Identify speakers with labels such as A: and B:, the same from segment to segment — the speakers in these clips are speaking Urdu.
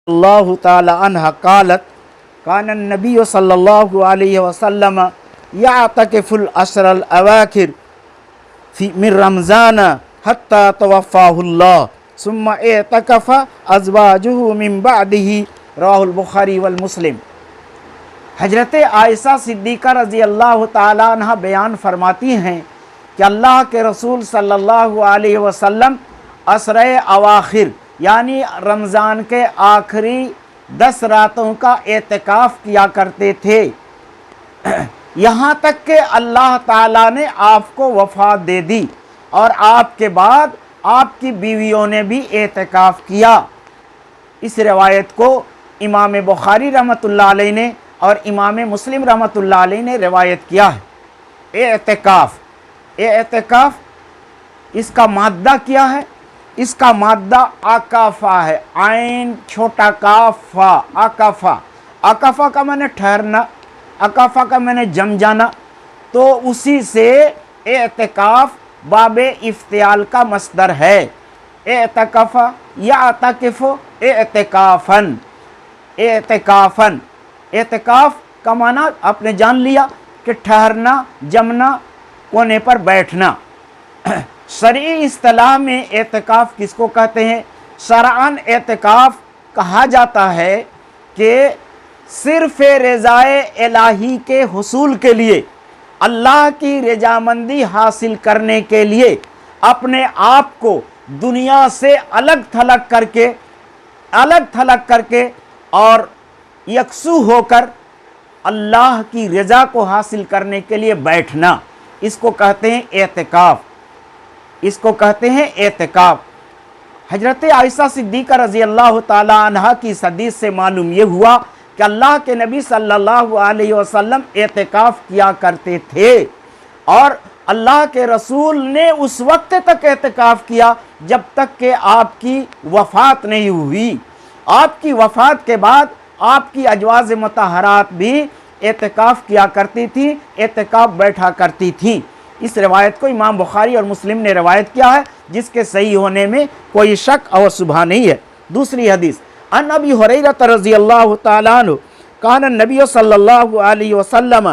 A: اللہ تعالی عنہ قالت کان النبی صلی اللہ علیہ وسلم یعتکف العشر الاواخر من رمضان حتی توفاہ اللہ ثم اعتکف ازواجہ من بعدہ، رواہ البخاری والمسلم۔ حضرت عائشہ صدیقہ رضی اللہ تعالیٰ عنہ بیان فرماتی ہیں کہ اللہ کے رسول صلی اللہ علیہ وسلم عشر اواخر یعنی رمضان کے آخری 10 راتوں کا اعتکاف کیا کرتے تھے، یہاں تک کہ اللہ تعالیٰ نے آپ کو وفات دے دی اور آپ کے بعد آپ کی بیویوں نے بھی اعتکاف کیا۔ اس روایت کو امام بخاری رحمۃ اللہ علیہ نے اور امام مسلم رحمۃ اللہ علیہ نے روایت کیا ہے۔ اعتکاف اس کا مادہ کیا ہے؟ اس کا مادہ عکافہ ہے، عین چھوٹا کاف فا، عکافہ۔ عکافہ کا معنی ٹھہرنا، عکافہ کا معنی جم جانا، تو اسی سے اعتکاف باب افتعال کا مصدر ہے۔ اعتکف یعتکف اعتکافن، اعتکافن۔ اعتکاف کا معنی آپ نے جان لیا کہ ٹھہرنا، جمنا، کونے پر بیٹھنا۔ شرعی اصطلاح میں اعتکاف کس کو کہتے ہیں؟ شرعاً اعتکاف کہا جاتا ہے کہ صرف رضائے الہی کے حصول کے لیے، اللہ کی رضامندی حاصل کرنے کے لیے اپنے آپ کو دنیا سے الگ تھلگ کر کے اور یکسو ہو کر اللہ کی رضا کو حاصل کرنے کے لیے بیٹھنا، اس کو کہتے ہیں اعتکاف، اس کو کہتے ہیں اعتکاف۔ حضرت عائشہ صدیقہ رضی اللہ تعالی عنہ کی اس حدیث سے معلوم یہ ہوا کہ اللہ کے نبی صلی اللہ علیہ وسلم اعتکاف کیا کرتے تھے، اور اللہ کے رسول نے اس وقت تک اعتکاف کیا جب تک کہ آپ کی وفات نہیں ہوئی۔ آپ کی وفات کے بعد آپ کی ازواج مطہرات بھی اعتکاف کیا کرتی تھیں، اعتکاف بیٹھا کرتی تھیں۔ اس روایت کو امام بخاری اور مسلم نے روایت کیا ہے، جس کے صحیح ہونے میں کوئی شک اور شبہ نہیں ہے۔ دوسری حدیث عن ابی ہریرہ رضی اللہ تعالی عنہ کان النبی صلی اللہ علیہ وسلم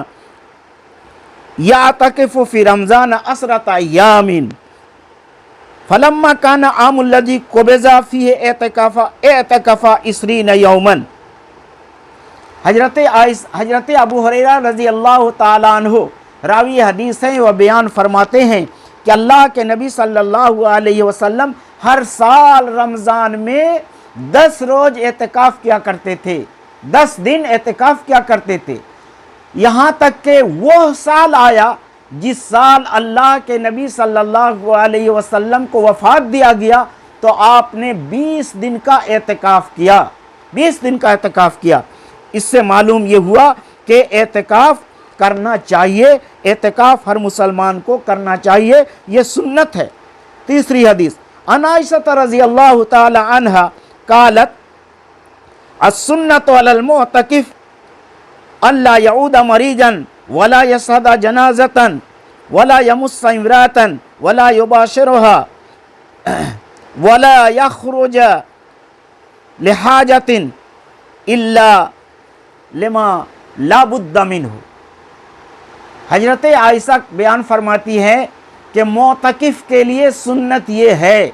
A: یعتکف فی رمضان 10 ایام فلما کان عام الذی قبض فیہ اعتکف 20 یوما۔ حضرت ابو ہریرہ رضی اللہ تعالی عنہ راوی حدیث ہیں، وہ بیان فرماتے ہیں کہ اللہ کے نبی صلی اللہ علیہ وسلم ہر سال رمضان میں 10 روز اعتکاف کیا کرتے تھے، 10 دن اعتکاف کیا کرتے تھے، یہاں تک کہ وہ سال آیا جس سال اللہ کے نبی صلی اللہ علیہ وسلم کو وفات دیا گیا تو آپ نے 20 دن کا اعتکاف کیا، 20 دن کا اعتکاف کیا۔ اس سے معلوم یہ ہوا کہ اعتکاف کرنا چاہیے، اعتکاف ہر مسلمان کو کرنا چاہیے، یہ سنت ہے۔ تیسری حدیث عن عائشہ رضی اللہ تعالی عنہ قالت السنۃ علی المعتکف الا یعود مریضا ولا یشہد جنازۃ ولا یمس امرأۃ ولا یباشرها ولا یخرج لحاجۃ الا لما لا بد منہ۔ حضرت عائشہ بیان فرماتی ہے کہ معتکف کے لیے سنت یہ ہے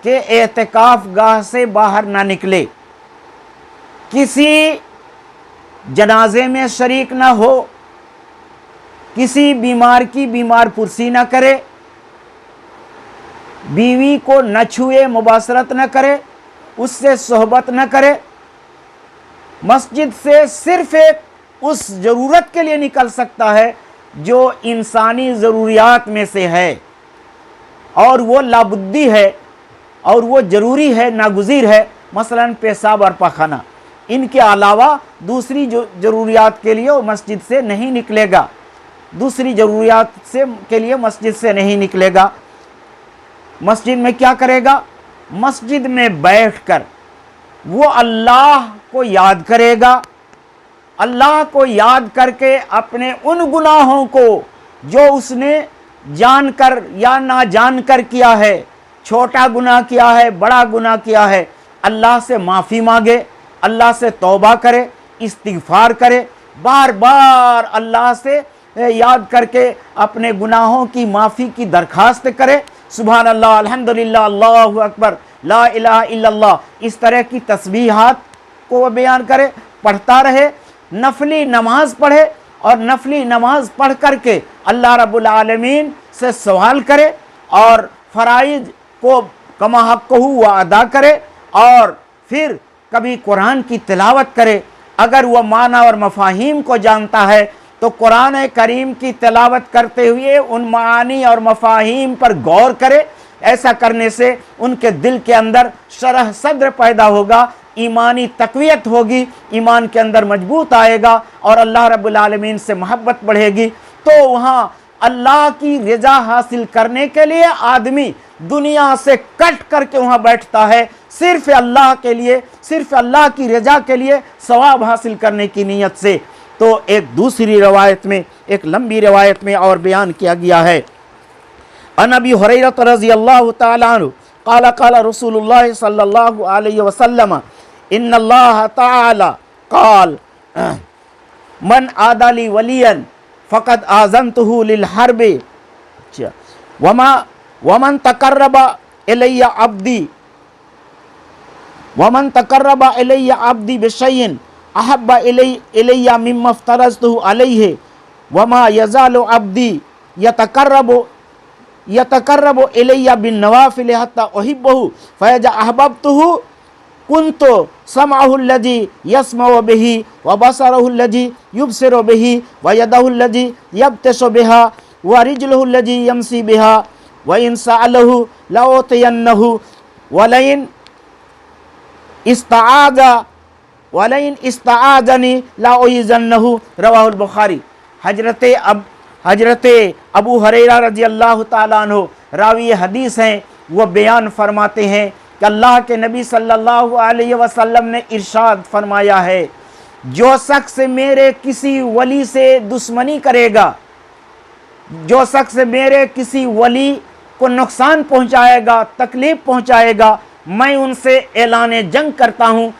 A: کہ اعتکاف گاہ سے باہر نہ نکلے، کسی جنازے میں شریک نہ ہو، کسی بیمار کی بیمار پرسی نہ کرے، بیوی کو نہ چھوئے، مباشرت نہ کرے، اس سے صحبت نہ کرے، مسجد سے صرف ایک اس ضرورت کے لیے نکل سکتا ہے جو انسانی ضروریات میں سے ہے، اور وہ لابدی ہے اور وہ ضروری ہے، ناگزیر ہے، مثلا پیشاب اور پاخانہ۔ ان کے علاوہ دوسری ضروریات کے لیے وہ مسجد سے نہیں نکلے گا، دوسری ضروریات کے لیے مسجد سے نہیں نکلے گا۔ مسجد میں کیا کرے گا؟ مسجد میں بیٹھ کر وہ اللہ کو یاد کرے گا، اللہ کو یاد کر کے اپنے ان گناہوں کو جو اس نے جان کر یا نہ جان کر کیا ہے، چھوٹا گناہ کیا ہے، بڑا گناہ کیا ہے، اللہ سے معافی مانگے، اللہ سے توبہ کرے، استغفار کرے، بار بار اللہ سے یاد کر کے اپنے گناہوں کی معافی کی درخواست کرے، سبحان اللہ، الحمدللہ، اللہ اکبر، لا الہ الا اللہ، اس طرح کی تسبیحات کو وہ بیان کرے، پڑھتا رہے، نفلی نماز پڑھے، اور نفلی نماز پڑھ کر کے اللہ رب العالمین سے سوال کرے، اور فرائض کو کما حق وہ ادا کرے، اور پھر کبھی قرآن کی تلاوت کرے۔ اگر وہ معنی اور مفاہیم کو جانتا ہے تو قرآن کریم کی تلاوت کرتے ہوئے ان معانی اور مفاہیم پر غور کرے۔ ایسا کرنے سے ان کے دل کے اندر شرح صدر پیدا ہوگا، ایمانی تقویت ہوگی، ایمان کے اندر مضبوط آئے گا، اور اللہ رب العالمین سے محبت بڑھے گی۔ تو وہاں اللہ کی رضا حاصل کرنے کے لیے آدمی دنیا سے کٹ کر کے وہاں بیٹھتا ہے، صرف اللہ کے لیے، صرف اللہ کی رضا کے لیے، ثواب حاصل کرنے کی نیت سے۔ تو ایک دوسری روایت میں، ایک لمبی روایت میں اور بیان کیا گیا ہے، عن ابی ہریرہ رضی اللہ تعالی عنہ قال قال رسول اللہ صلی اللہ علیہ وسلم ان اللہ تعالی قال من عادى لي وليا فقد آذنته للحرب ومن تقرب إلي عبدي بشيء أحب إلي مما افترضته عليه وما يزال عبدي يتقرب إلي بالنوافل حتى أحبه فإذا أحببته كنت سمعه الذي يسمع به وبصره الذي يبصر به ويده الذي يبطش بها ورجله الذي يمشي بها وإن سأله لأعطينه ولئن استعاذني لأعيذنه رواہ البخاری۔ حضرت ابو ہریرہ رضی اللہ تعالیٰ عنہ راوی حدیث ہیں، وہ بیان فرماتے ہیں کہ اللہ کے نبی صلی اللہ علیہ وسلم نے ارشاد فرمایا ہے، جو شخص میرے کسی ولی سے دشمنی کرے گا، جو شخص میرے کسی ولی کو نقصان پہنچائے گا، تکلیف پہنچائے گا، میں ان سے اعلان جنگ کرتا ہوں،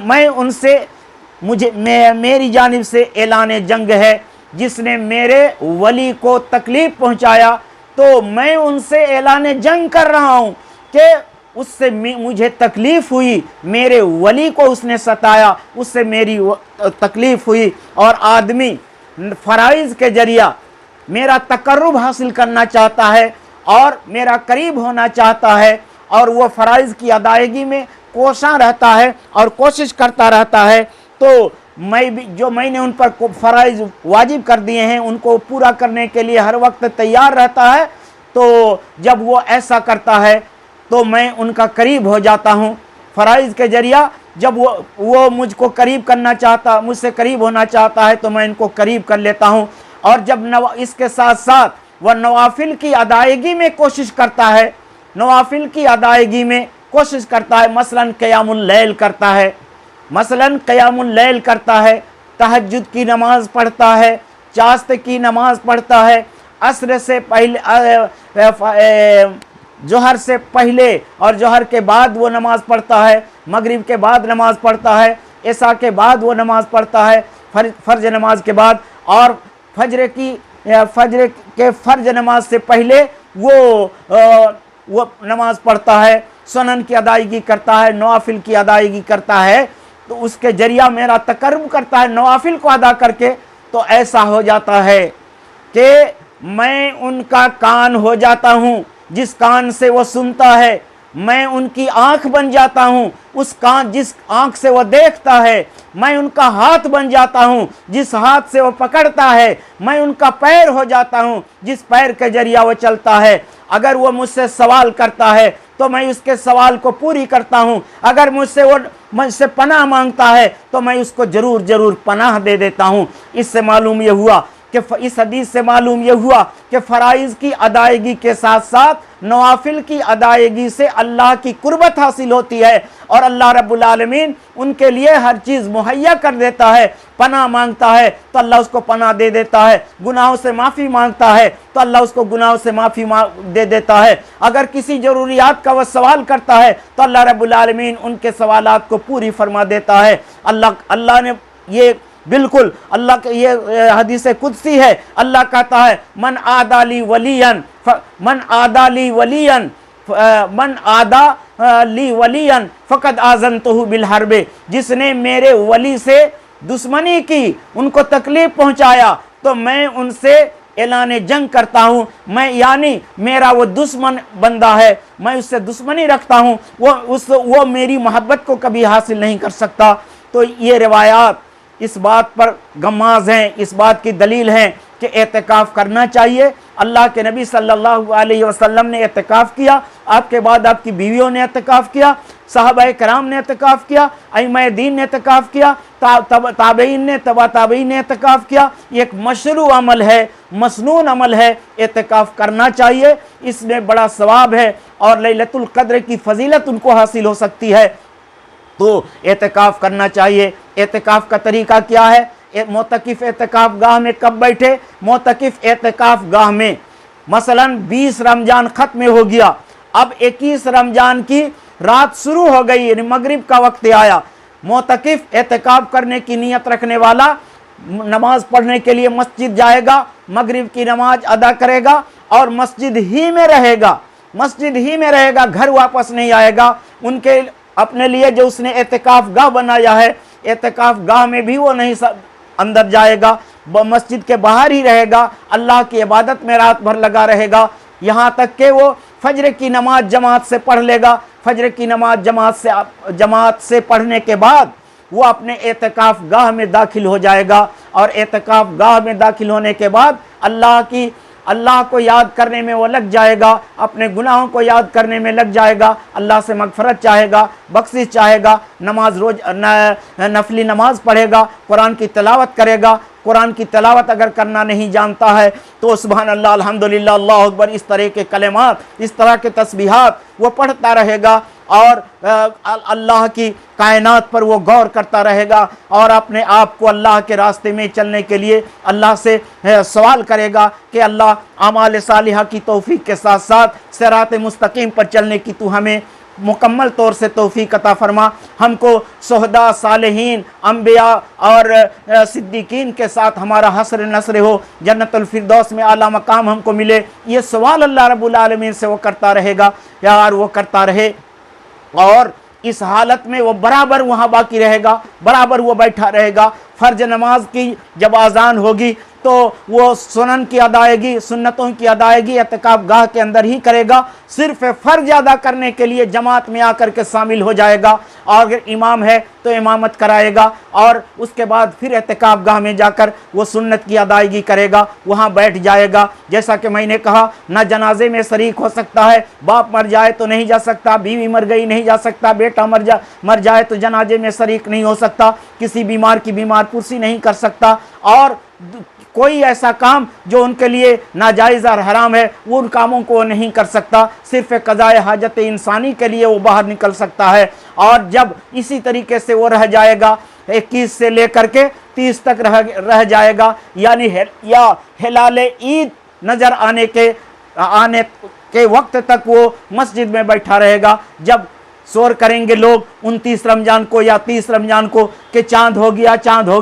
A: میں ان سے میری جانب سے اعلان جنگ ہے۔ جس نے میرے ولی کو تکلیف پہنچایا تو میں ان سے اعلان جنگ کر رہا ہوں کہ اس سے مجھے تکلیف ہوئی، میرے ولی کو اس نے ستایا، اس سے میری تکلیف ہوئی۔ اور آدمی فرائض کے ذریعہ میرا تقرب حاصل کرنا چاہتا ہے اور میرا قریب ہونا چاہتا ہے، اور وہ فرائض کی ادائیگی میں کوشاں رہتا ہے اور کوشش کرتا رہتا ہے، تو میں نے ان پر فرائض واجب کر دیے ہیں ان کو پورا کرنے کے لیے ہر وقت تیار رہتا ہے۔ تو جب وہ ایسا کرتا ہے تو میں ان کا قریب ہو جاتا ہوں فرائض کے ذریعہ۔ جب وہ مجھ کو قریب کرنا چاہتا، مجھ سے قریب ہونا چاہتا ہے تو میں ان کو قریب کر لیتا ہوں۔ اور جب اس کے ساتھ ساتھ وہ نوافل کی ادائیگی میں کوشش کرتا ہے، نوافل کی ادائیگی میں کوشش کرتا ہے، مثلا قیام اللیل کرتا ہے، تہجد کی نماز پڑھتا ہے، چاشت کی نماز پڑھتا ہے، عصر سے پہلے، ظہر سے پہلے اور ظہر کے بعد وہ نماز پڑھتا ہے، مغرب کے بعد نماز پڑھتا ہے، عشاء کے بعد وہ نماز پڑھتا ہے، فرض نماز کے بعد، اور فجر کے فرض نماز سے پہلے وہ نماز پڑھتا ہے، سنن کی ادائیگی کرتا ہے، نوافل کی ادائیگی کرتا ہے، تو اس کے ذریعہ میرا تقرب کرتا ہے نوافل کو ادا کر کے۔ تو ایسا ہو جاتا ہے کہ میں ان کا کان ہو جاتا ہوں، جس کان سے وہ سنتا ہے، میں ان کی آنکھ بن جاتا ہوں، جس آنکھ سے وہ دیکھتا ہے، میں ان کا ہاتھ بن جاتا ہوں، جس ہاتھ سے وہ پکڑتا ہے، میں ان کا پیر ہو جاتا ہوں، جس پیر کے ذریعہ وہ چلتا ہے۔ اگر وہ مجھ سے سوال کرتا ہے تو میں اس کے سوال کو پوری کرتا ہوں، اگر مجھ سے پناہ مانگتا ہے تو میں اس کو ضرور پناہ دے دیتا ہوں۔ اس سے معلوم یہ ہوا کہ اس حدیث سے معلوم یہ ہوا کہ فرائض کی ادائیگی کے ساتھ ساتھ نوافل کی ادائیگی سے اللہ کی قربت حاصل ہوتی ہے، اور اللہ رب العالمین ان کے لیے ہر چیز مہیا کر دیتا ہے۔ پناہ مانگتا ہے تو اللہ اس کو پناہ دے دیتا ہے، گناہوں سے معافی مانگتا ہے تو اللہ اس کو گناہوں سے معافی دے دیتا ہے، اگر کسی ضروریات کا وہ سوال کرتا ہے تو اللہ رب العالمین ان کے سوالات کو پوری فرما دیتا ہے۔ اللہ نے یہ بالکل اللہ کے یہ حدیث قدسی ہے، اللہ کہتا ہے من عادی لی ولیا فقد آذنتہ بالحرب، جس نے میرے ولی سے دشمنی کی، ان کو تکلیف پہنچایا تو میں ان سے اعلان جنگ کرتا ہوں، میں یعنی میرا وہ دشمن بندہ ہے، میں اس سے دشمنی رکھتا ہوں، وہ میری محبت کو کبھی حاصل نہیں کر سکتا۔ تو یہ روایات اس بات پر گماز ہیں، اس بات کی دلیل ہیں کہ اعتکاف کرنا چاہیے۔ اللہ کے نبی صلی اللہ علیہ وسلم نے اعتکاف کیا، آپ کے بعد آپ کی بیویوں نے اعتکاف کیا، صحابہ کرام نے اعتکاف کیا، ائمہ دین نے اعتکاف کیا، تابعین نے، تبع تابعین نے اعتکاف کیا۔ یہ ایک مشروع عمل ہے، مسنون عمل ہے، اعتکاف کرنا چاہیے، اس میں بڑا ثواب ہے اور لیلۃ القدر کی فضیلت ان کو حاصل ہو سکتی ہے، تو اعتکاف کرنا چاہیے۔ اعتکاف کا طریقہ کیا ہے؟ معتکف اعتکاف گاہ میں کب بیٹھے؟ معتکف اعتکاف گاہ میں مثلا 20 رمضان ختم ہو گیا، اب 21 رمضان کی رات شروع ہو گئی، یعنی مغرب کا وقت آیا، معتکف اعتکاف کرنے کی نیت رکھنے والا نماز پڑھنے کے لیے مسجد جائے گا، مغرب کی نماز ادا کرے گا اور مسجد ہی میں رہے گا، مسجد ہی میں رہے گا، گھر واپس نہیں آئے گا۔ ان کے اپنے لیے جو اس نے اعتکاف گاہ بنایا ہے، اعتکاف گاہ میں بھی وہ نہیں اندر جائے گا، مسجد کے باہر ہی رہے گا، اللہ کی عبادت میں رات بھر لگا رہے گا، یہاں تک کہ وہ فجر کی نماز جماعت سے پڑھ لے گا۔ فجر کی نماز جماعت سے پڑھنے کے بعد وہ اپنے اعتکاف گاہ میں داخل ہو جائے گا، اور اعتکاف گاہ میں داخل ہونے کے بعد اللہ کو یاد کرنے میں وہ لگ جائے گا، اپنے گناہوں کو یاد کرنے میں لگ جائے گا، اللہ سے مغفرت چاہے گا، بخشش چاہے گا، نفلی نماز پڑھے گا، قرآن کی تلاوت کرے گا۔ قرآن کی تلاوت اگر کرنا نہیں جانتا ہے تو سبحان اللہ، الحمدللہ، اللہ اکبر، اس طرح کے کلمات، اس طرح کے تسبیحات وہ پڑھتا رہے گا، اور اللہ کی کائنات پر وہ غور کرتا رہے گا، اور اپنے آپ کو اللہ کے راستے میں چلنے کے لیے اللہ سے سوال کرے گا کہ اللہ اعمال صالحہ کی توفیق کے ساتھ ساتھ صراط مستقیم پر چلنے کی تو ہمیں مکمل طور سے توفیق عطا فرما، ہم کو شہداء، صالحین، انبیاء اور صدیقین کے ساتھ ہمارا حشر نصر ہو، جنت الفردوس میں اعلیٰ مقام ہم کو ملے۔ یہ سوال اللہ رب العالمین سے وہ کرتا رہے گا، یار وہ کرتا رہے، اور اس حالت میں وہ برابر وہاں باقی رہے گا، برابر وہ بیٹھا رہے گا۔ فرض نماز کی جب اذان ہوگی تو وہ سنن کی ادائیگی، سنتوں کی ادائیگی اعتکاف گاہ کے اندر ہی کرے گا، صرف فرض ادا کرنے کے لیے جماعت میں آ کر کے شامل ہو جائے گا، اور اگر امام ہے تو امامت کرائے گا، اور اس کے بعد پھر اعتکاف گاہ میں جا کر وہ سنت کی ادائیگی کرے گا، وہاں بیٹھ جائے گا۔ جیسا کہ میں نے کہا، نہ جنازے میں شریک ہو سکتا ہے، باپ مر جائے تو نہیں جا سکتا، بیوی مر گئی نہیں جا سکتا، بیٹا مر جائے تو جنازے میں شریک نہیں ہو سکتا، کسی بیمار کی بیمار پرسی نہیں کر سکتا، اور کوئی ایسا کام جو ان کے لیے ناجائز اور حرام ہے وہ ان کاموں کو وہ نہیں کر سکتا، صرف قضاء حاجت انسانی کے لیے وہ باہر نکل سکتا ہے۔ اور جب اسی طریقے سے وہ رہ جائے گا 21 سے لے کر کے 30 تک رہ جائے گا، یعنی یا ہلال عید نظر آنے کے وقت تک وہ مسجد میں بیٹھا رہے گا۔ جب شور کریں گے لوگ 29 رمضان کو یا 30 رمضان کو کہ چاند ہو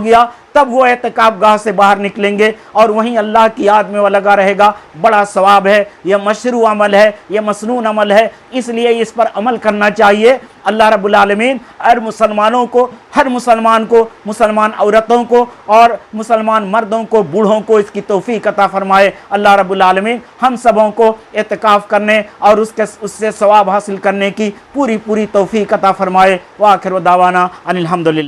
A: گیا، تب وہ اعتکاف گاہ سے باہر نکلیں گے اور وہیں اللہ کی یاد میں وہ لگا رہے گا۔ بڑا ثواب ہے، یہ مشروع عمل ہے، یہ مسنون عمل ہے، اس لیے اس پر عمل کرنا چاہیے۔ اللہ رب العالمین ہر مسلمان کو، مسلمان عورتوں کو اور مسلمان مردوں کو، بوڑھوں کو اس کی توفیق عطا فرمائے۔ اللہ رب العالمین ہم سبوں کو اعتکاف کرنے اور اس سے ثواب حاصل کرنے کی پوری توفیق عطا فرمائے۔ وآخر دعوانا ان الحمدللہ۔